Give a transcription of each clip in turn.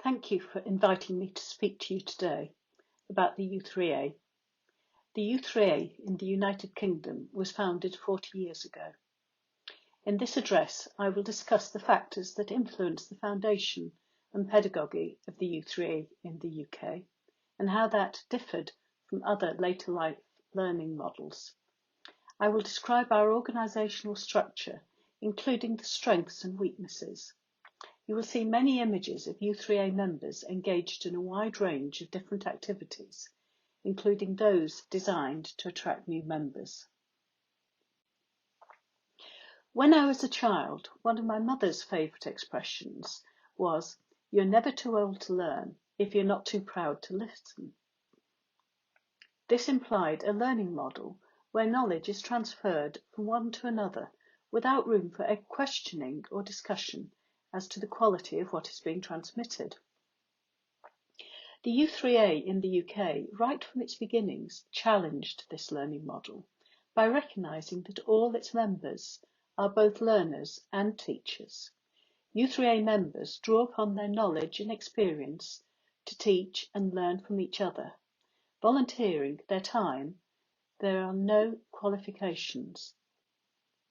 Thank you for inviting me to speak to you today about the u3a. The u3a in the United Kingdom was founded 40 years ago. In this address, I will discuss the factors that influence the foundation and pedagogy of the u3a in the UK and how that differed from other later life learning models. I will describe our organisational structure, including the strengths and weaknesses. You will see many images of u3a members engaged in a wide range of different activities, including those designed to attract new members. When I was a child, one of my mother's favourite expressions was, "You're never too old to learn if you're not too proud to listen." This implied a learning model where knowledge is transferred from one to another without room for a questioning or discussion as to the quality of what is being transmitted. The u3a in the UK, right from its beginnings, challenged this learning model by recognising that all its members are both learners and teachers. u3a members draw upon their knowledge and experience to teach and learn from each other, volunteering their time. There are no qualifications.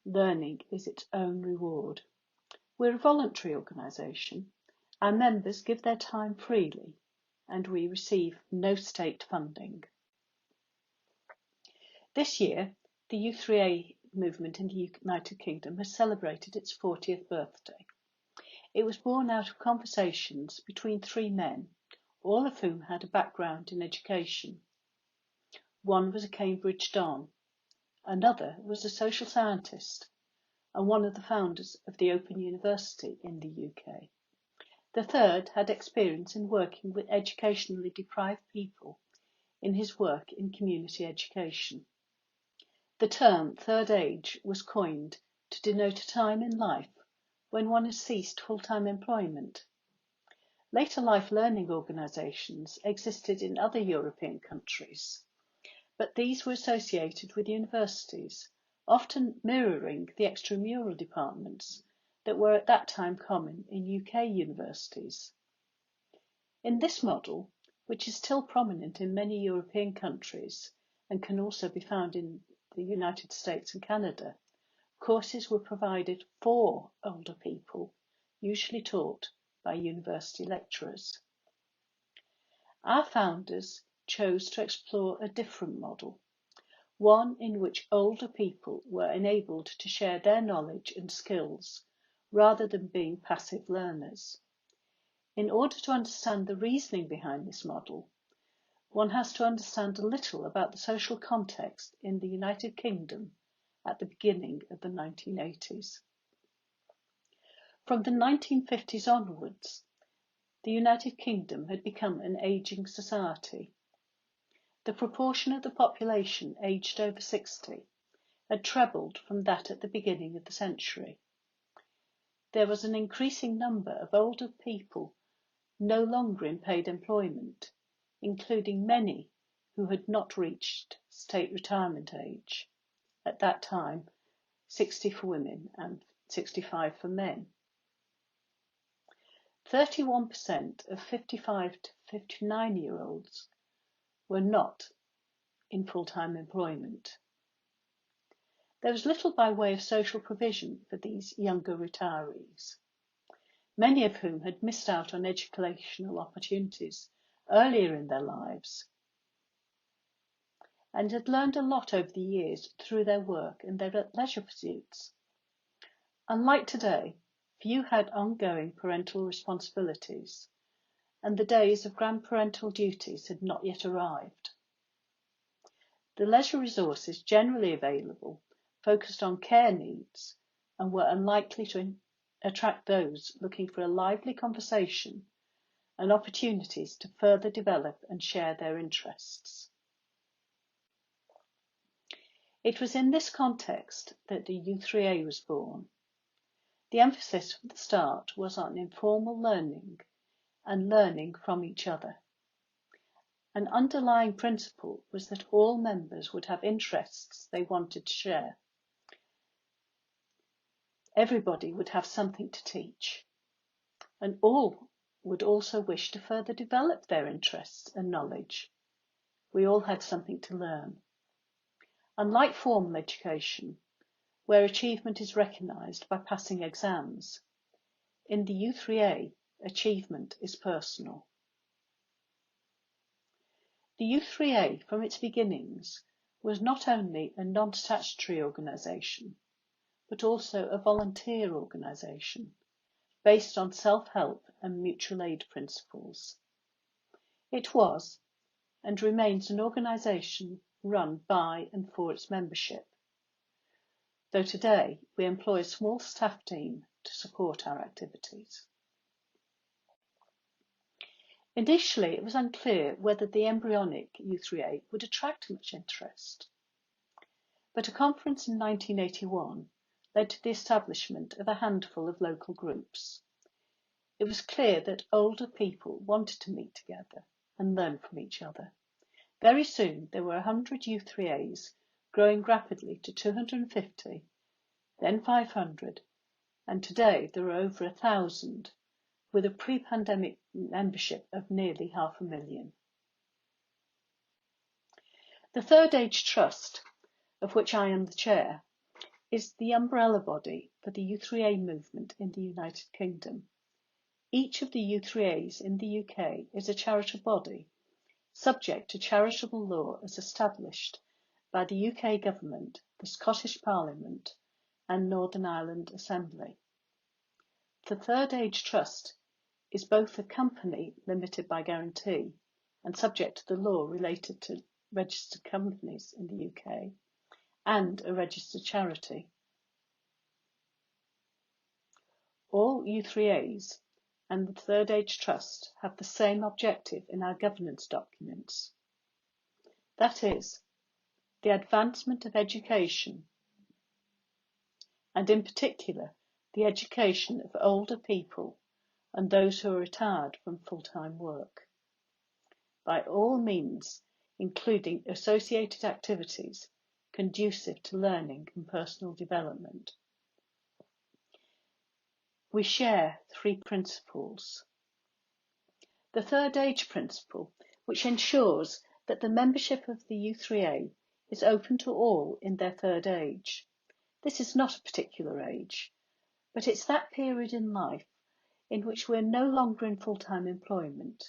Learning is its own reward. We're a voluntary organisation. Our members give their time freely and we receive no state funding. This year, the u3a movement in the United Kingdom has celebrated its 40th birthday. It was born out of conversations between three men, all of whom had a background in education. One was a Cambridge Don, another was a social scientist, and one of the founders of the Open University in the UK. The third had experience in working with educationally deprived people in his work in community education. The term third age was coined to denote a time in life when one has ceased full-time employment. Later life learning organisations existed in other European countries, but these were associated with universities, often mirroring the extramural departments that were at that time common in UK universities. In this model, which is still prominent in many European countries and can also be found in the United States and Canada, courses were provided for older people, usually taught by university lecturers. Our founders chose to explore a different model, one in which older people were enabled to share their knowledge and skills rather than being passive learners. In order to understand the reasoning behind this model, one has to understand a little about the social context in the United Kingdom at the beginning of the 1980s. From the 1950s onwards, the United Kingdom had become an ageing society. The proportion of the population aged over 60 had trebled from that at the beginning of the century. There was an increasing number of older people no longer in paid employment, including many who had not reached state retirement age, at that time 60 for women and 65 for men. 31% of 55 to 59-year-olds were not in full-time employment. There was little by way of social provision for these younger retirees, many of whom had missed out on educational opportunities earlier in their lives and had learned a lot over the years through their work and their leisure pursuits. Unlike today, few had ongoing parental responsibilities, and the days of grandparental duties had not yet arrived. The leisure resources generally available focused on care needs and were unlikely to attract those looking for a lively conversation and opportunities to further develop and share their interests. It was in this context that the u3a was born. The emphasis from the start was on informal learning and learning from each other. An underlying principle was that all members would have interests they wanted to share. Everybody would have something to teach, and all would also wish to further develop their interests and knowledge. We all had something to learn. Unlike formal education, where achievement is recognised by passing exams, in the u3a, achievement is personal. The u3a, from its beginnings, was not only a non-statutory organisation, but also a volunteer organisation based on self-help and mutual aid principles. It was and remains an organisation run by and for its membership, though today we employ a small staff team to support our activities. Initially, it was unclear whether the embryonic u3a would attract much interest, but a conference in 1981 led to the establishment of a handful of local groups. It was clear that older people wanted to meet together and learn from each other. Very soon there were 100 u3as, growing rapidly to 250, then 500, and today there are over 1,000, with a pre-pandemic membership of nearly 500,000. The Third Age Trust, of which I am the chair, is the umbrella body for the u3a movement in the United Kingdom. Each of the u3as in the UK is a charitable body, subject to charitable law as established by the UK Government, the Scottish Parliament and Northern Ireland Assembly. The Third Age Trust is both a company limited by guarantee and subject to the law related to registered companies in the UK and a registered charity. All u3as and the Third Age Trust have the same objective in our governance documents. That is, the advancement of education, and in particular, the education of older people and those who are retired from full-time work, by all means, including associated activities conducive to learning and personal development. We share 3 principles. The Third Age Principle, which ensures that the membership of the u3a is open to all in their third age. This is not a particular age, but it's that period in life in which we're no longer in full-time employment.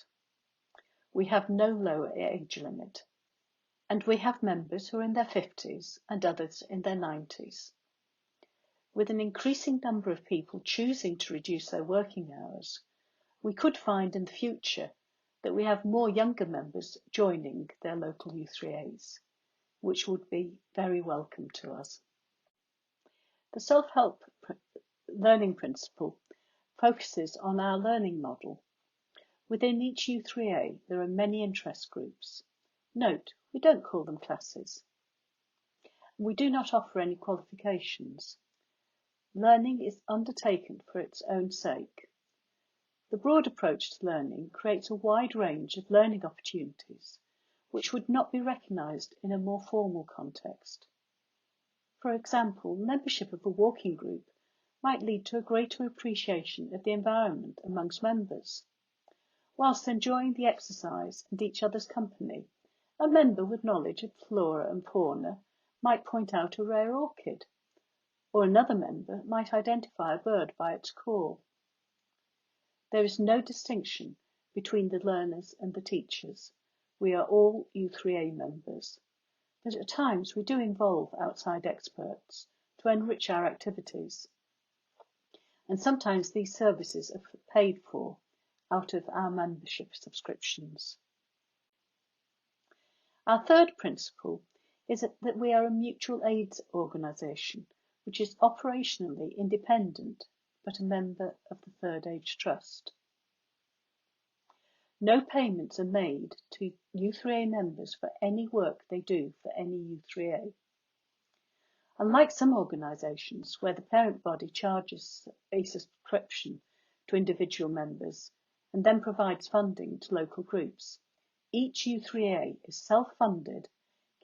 We have no lower age limit, and we have members who are in their 50s and others in their 90s. With an increasing number of people choosing to reduce their working hours, we could find in the future that we have more younger members joining their local u3as, which would be very welcome to us. The self-help learning principle focuses on our learning model. Within each u3a, there are many interest groups. Note, we don't call them classes. We do not offer any qualifications. Learning is undertaken for its own sake. The broad approach to learning creates a wide range of learning opportunities which would not be recognised in a more formal context. For example, membership of a walking group might lead to a greater appreciation of the environment amongst members. Whilst enjoying the exercise and each other's company, a member with knowledge of flora and fauna might point out a rare orchid, or another member might identify a bird by its call. There is no distinction between the learners and the teachers. We are all u3a members, but at times we do involve outside experts to enrich our activities. And sometimes these services are paid for out of our membership subscriptions. Our third principle is that we are a mutual aid organisation which is operationally independent but a member of the Third Age Trust. No payments are made to u3a members for any work they do for any u3a. Unlike some organisations where the parent body charges a subscription to individual members and then provides funding to local groups, each u3a is self-funded,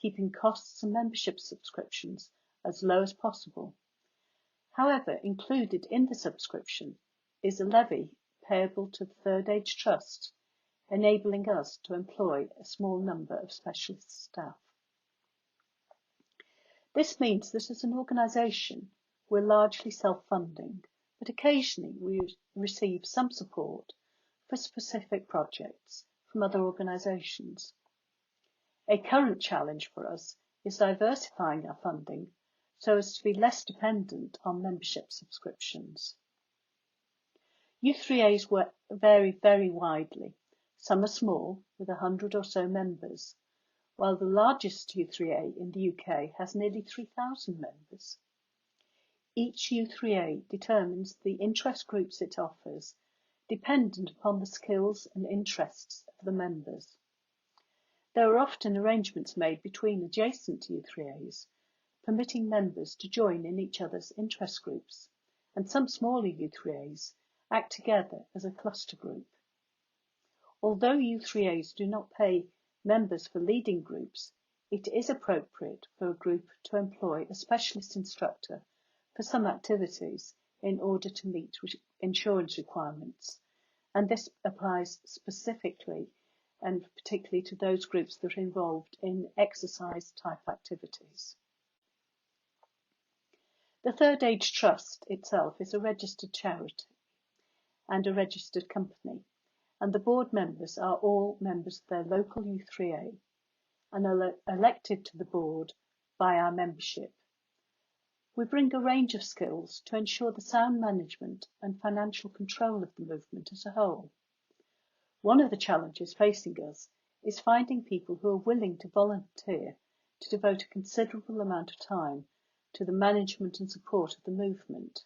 keeping costs and membership subscriptions as low as possible. However, included in the subscription is a levy payable to the Third Age Trust, enabling us to employ a small number of specialist staff. This means that as an organisation, we're largely self-funding, but occasionally we receive some support for specific projects from other organisations. A current challenge for us is diversifying our funding so as to be less dependent on membership subscriptions. U3As vary very widely. Some are small, with 100 or so members, while the largest u3a in the UK has nearly 3,000 members. Each u3a determines the interest groups it offers, dependent upon the skills and interests of the members. There are often arrangements made between adjacent u3as, permitting members to join in each other's interest groups, and some smaller u3as act together as a cluster group. Although u3as do not pay members for leading groups, it is appropriate for a group to employ a specialist instructor for some activities in order to meet insurance requirements, and this applies specifically and particularly to those groups that are involved in exercise type activities. The Third Age Trust itself is a registered charity and a registered company, and the board members are all members of their local u3a and are elected to the board by our membership. We bring a range of skills to ensure the sound management and financial control of the movement as a whole. One of the challenges facing us is finding people who are willing to volunteer to devote a considerable amount of time to the management and support of the movement,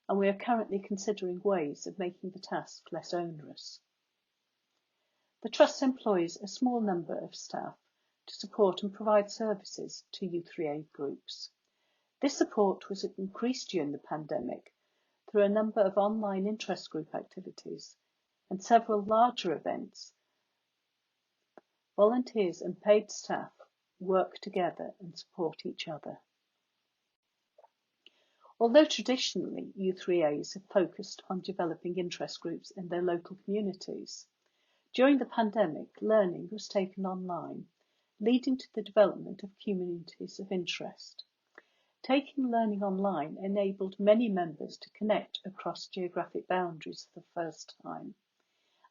and we are currently considering ways of making the task less onerous. The Trust employs a small number of staff to support and provide services to u3a groups. This support was increased during the pandemic through a number of online interest group activities and several larger events. Volunteers and paid staff work together and support each other. Although traditionally u3as have focused on developing interest groups in their local communities, during the pandemic learning was taken online, leading to the development of communities of interest. Taking learning online enabled many members to connect across geographic boundaries for the first time,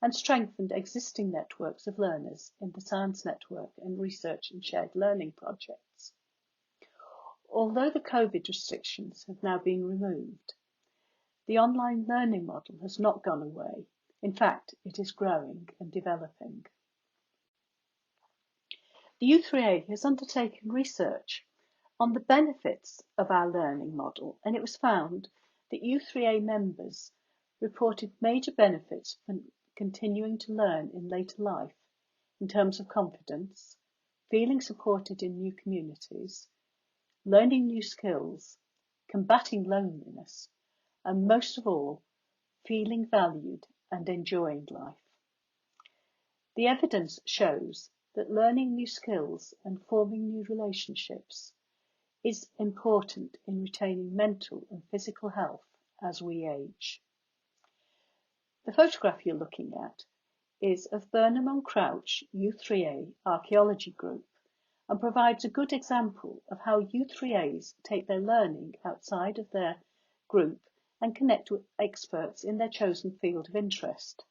and strengthened existing networks of learners in the Science Network and research and shared learning projects. Although the COVID restrictions have now been removed, the online learning model has not gone away. In fact, it is growing and developing. The u3a has undertaken research on the benefits of our learning model, and it was found that u3a members reported major benefits from continuing to learn in later life in terms of confidence, feeling supported in new communities, learning new skills, combating loneliness, and most of all, feeling valued and enjoying life. The evidence shows that learning new skills and forming new relationships is important in retaining mental and physical health as we age. The photograph you're looking at is of Burnham on Crouch u3a Archaeology Group and provides a good example of how u3as take their learning outside of their group and connect with experts in their chosen field of interest.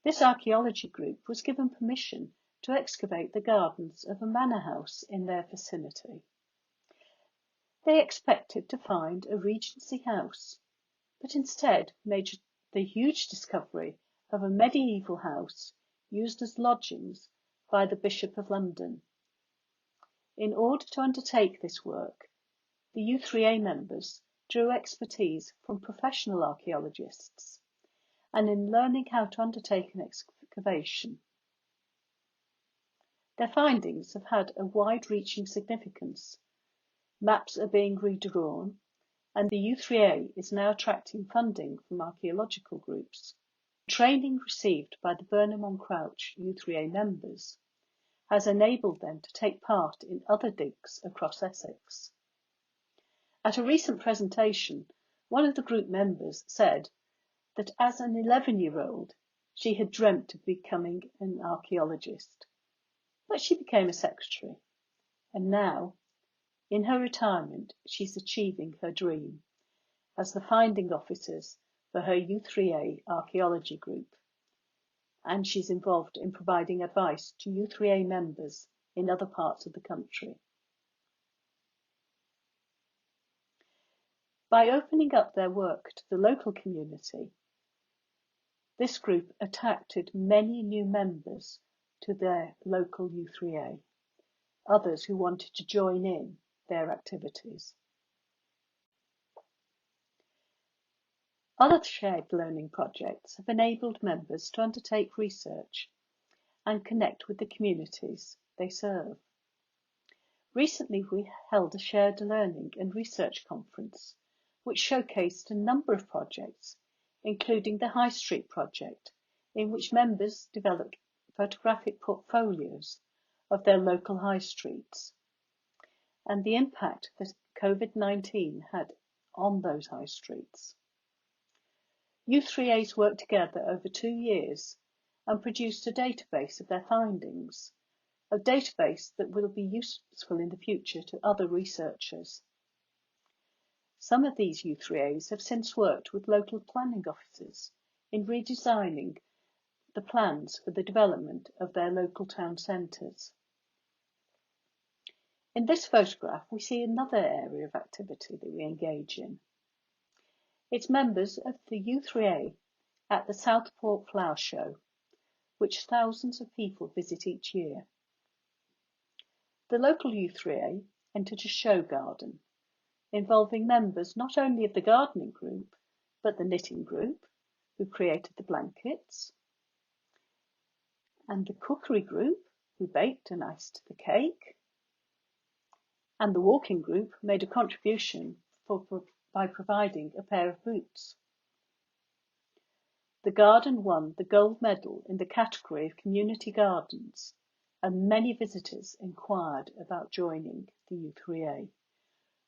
This archaeology group was given permission to excavate the gardens of a manor house in their vicinity. They expected to find a Regency house, but instead made the huge discovery of a medieval house used as lodgings by the Bishop of London. In order to undertake this work, the u3a members drew expertise from professional archaeologists and in learning how to undertake an excavation. Their findings have had a wide-reaching significance. Maps are being redrawn, and the u3a is now attracting funding from archaeological groups. Training received by the Burnham on Crouch u3a members has enabled them to take part in other digs across Essex. At a recent presentation, one of the group members said, that as an 11-year-old, she had dreamt of becoming an archaeologist. But she became a secretary, and now, in her retirement, she's achieving her dream as the finding officers for her u3a archaeology group, and she's involved in providing advice to u3a members in other parts of the country. By opening up their work to the local community, this group attracted many new members to their local u3a, others who wanted to join in their activities. Other shared learning projects have enabled members to undertake research and connect with the communities they serve. Recently, we held a shared learning and research conference, which showcased a number of projects, including the High Street project, in which members developed photographic portfolios of their local high streets and the impact that COVID-19 had on those high streets. u3a's worked together over 2 years and produced a database of their findings, a database that will be useful in the future to other researchers. Some of these u3a's have since worked with local planning officers in redesigning the plans for the development of their local town centres. In this photograph, we see another area of activity that we engage in. It's members of the u3a at the Southport Flower Show, which thousands of people visit each year. The local u3a entered a show garden, involving members not only of the gardening group, but the knitting group, who created the blankets, and the cookery group, who baked and iced the cake, and the walking group made a contribution by providing a pair of boots. The garden won the gold medal in the category of community gardens, and many visitors inquired about joining the u3a.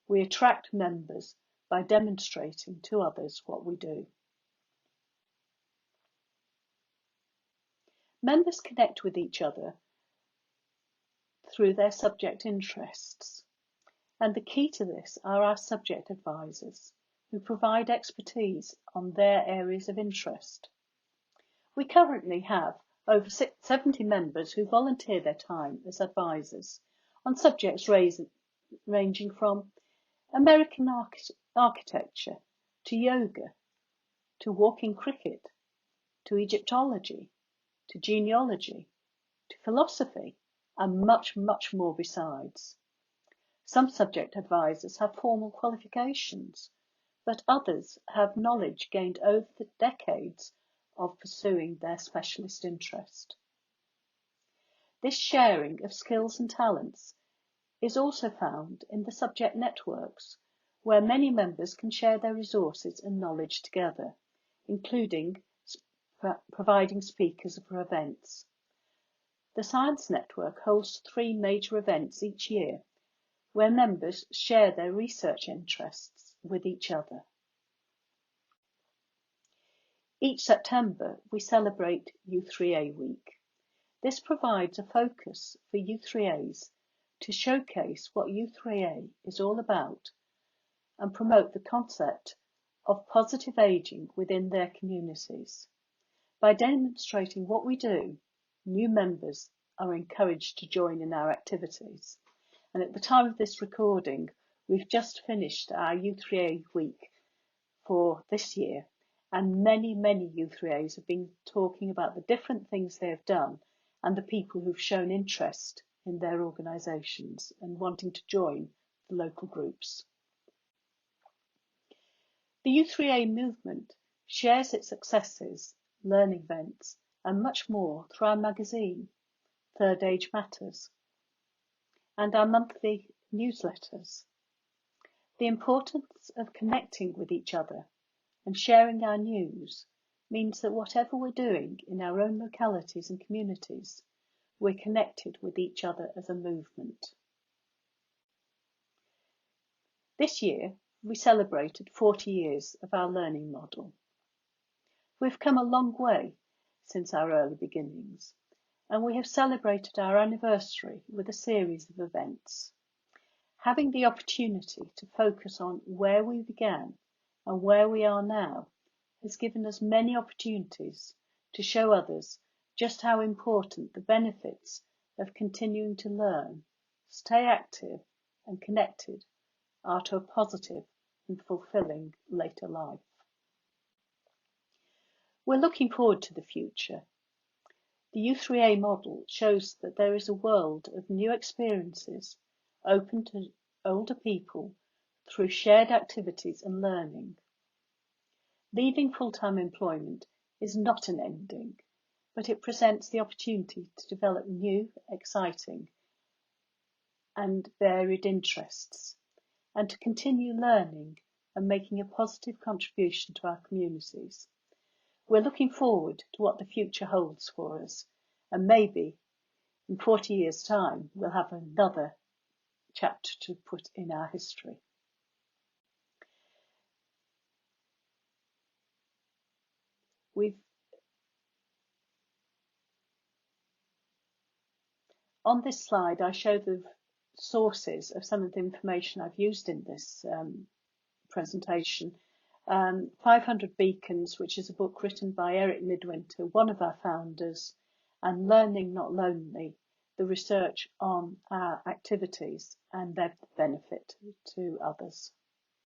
We attract members by demonstrating to others what we do. Members connect with each other through their subject interests, and the key to this are our subject advisors, who provide expertise on their areas of interest. We currently have over 70 members who volunteer their time as advisors on subjects ranging from American architecture, to yoga, to walking cricket, to Egyptology, to genealogy, to philosophy, and much, much more besides. Some subject advisors have formal qualifications, but others have knowledge gained over the decades of pursuing their specialist interest. This sharing of skills and talents is also found in the subject networks, where many members can share their resources and knowledge together, including providing speakers for events. The Science Network holds 3 major events each year, where members share their research interests with each other. Each September, we celebrate u3a Week. This provides a focus for u3a's to showcase what u3a is all about and promote the concept of positive ageing within their communities. By demonstrating what we do, new members are encouraged to join in our activities. And at the time of this recording, we've just finished our u3a Week for this year, and many u3a's have been talking about the different things they have done and the people who've shown interest in their organisations and wanting to join the local groups. The u3a movement shares its successes, learning events, and much more through our magazine, Third Age Matters, and our monthly newsletters. The importance of connecting with each other and sharing our news means that whatever we're doing in our own localities and communities, we're connected with each other as a movement. This year, we celebrated 40 years of our learning model. We've come a long way since our early beginnings, and we have celebrated our anniversary with a series of events. Having the opportunity to focus on where we began and where we are now has given us many opportunities to show others just how important the benefits of continuing to learn, stay active and connected are to a positive and fulfilling later life. We're looking forward to the future. The u3a model shows that there is a world of new experiences open to older people through shared activities and learning. Leaving full-time employment is not an ending, but it presents the opportunity to develop new, exciting and varied interests, and to continue learning and making a positive contribution to our communities. We're looking forward to what the future holds for us, and maybe in 40 years' time we'll have another chapter to put in our history. On this slide, I show the sources of some of the information I've used in this presentation. 500 Beacons, which is a book written by Eric Midwinter, one of our founders, and Learning Not Lonely, the research on our activities and their benefit to others.